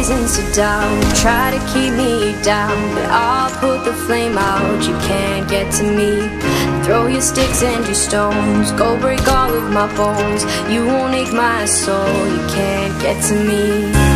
reasons to doubt, try to keep me down, but I'll put the flame out. You can't get to me. Throw your sticks and your stones, go break all of my bones. You won't ache my soul, you can't get to me.